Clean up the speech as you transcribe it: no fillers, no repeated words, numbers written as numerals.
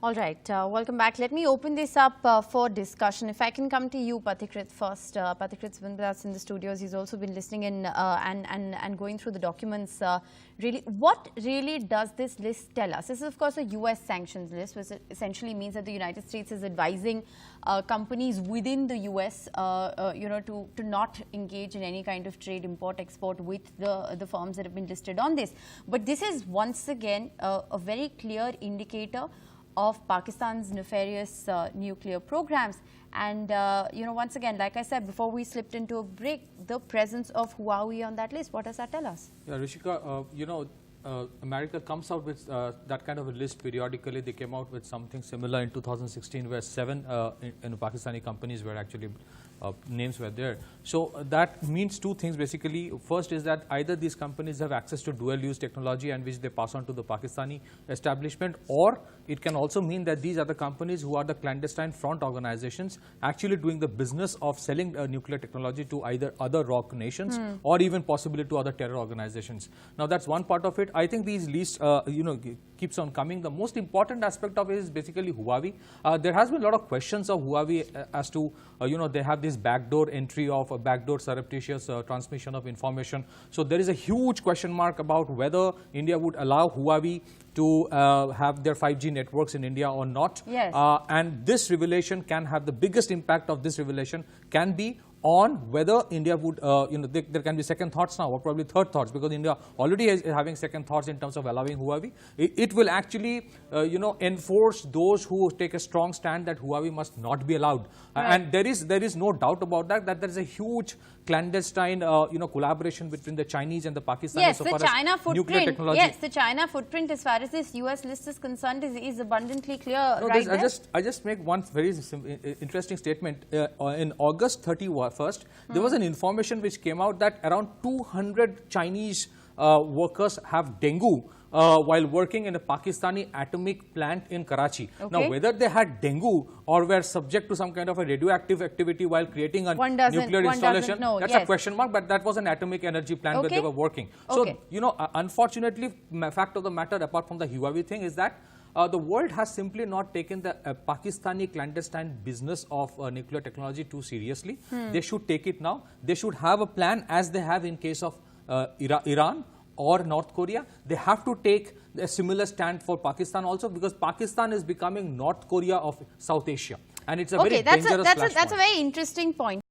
All right, welcome back. Let me open this up for discussion. If I can come to you, Pathikrit, first. Pathikrit's been with us in the studios. He's also been listening in and going through the documents. Really, what really does this list tell us? This is, of course, a US sanctions list, which essentially means that the United States is advising companies within the US, to not engage in any kind of trade, import, export with the firms that have been listed on this. But this is once again a very clear indicator of Pakistan's nefarious nuclear programs. And, once again, like I said, before we slipped into a break, the presence of Huawei on that list, what does that tell us? Yeah, Rishika, America comes out with that kind of a list periodically. They came out with something similar in 2016 where 7 Pakistani companies were actually, names were there. So that means 2 things basically. First is that either these companies have access to dual use technology and which they pass on to the Pakistani establishment, or it can also mean that these are the companies who are the clandestine front organizations actually doing the business of selling nuclear technology to either other rock nations or even possibly to other terror organizations. Now that's one part of it. I think these lists, keeps on coming. The most important aspect of it is basically Huawei. There has been a lot of questions of Huawei as to, they have this backdoor entry of a backdoor surreptitious transmission of information. So there is a huge question mark about whether India would allow Huawei to have their 5G networks in India or not. Yes. And this revelation can have the biggest impact of this revelation can be on whether India would, there can be second thoughts now or probably third thoughts, because India already is having second thoughts in terms of allowing Huawei. It will actually, enforce those who take a strong stand that Huawei must not be allowed. Right. And there is no doubt about that there is a huge clandestine, collaboration between the Chinese and the Pakistanis. Yes, so the far China as footprint. Nuclear technology. Yes, the China footprint as far as this US list is concerned is abundantly clear. No, right there. I just make one very interesting statement. In August 31st, there was an information which came out that around 200 Chinese workers have dengue while working in a Pakistani atomic plant in Karachi. Okay. Now, whether they had dengue or were subject to some kind of a radioactive activity while creating a nuclear installation, that's a question mark, but that was an atomic energy plant where they were working. So, unfortunately, fact of the matter, apart from the Huawei thing, is that the world has simply not taken the Pakistani clandestine business of nuclear technology too seriously. They should take it now. They should have a plan as they have in case of Iran or North Korea. They have to take a similar stand for Pakistan also, because Pakistan is becoming North Korea of South Asia. And it's a very dangerous flashpoint. That's a very interesting point.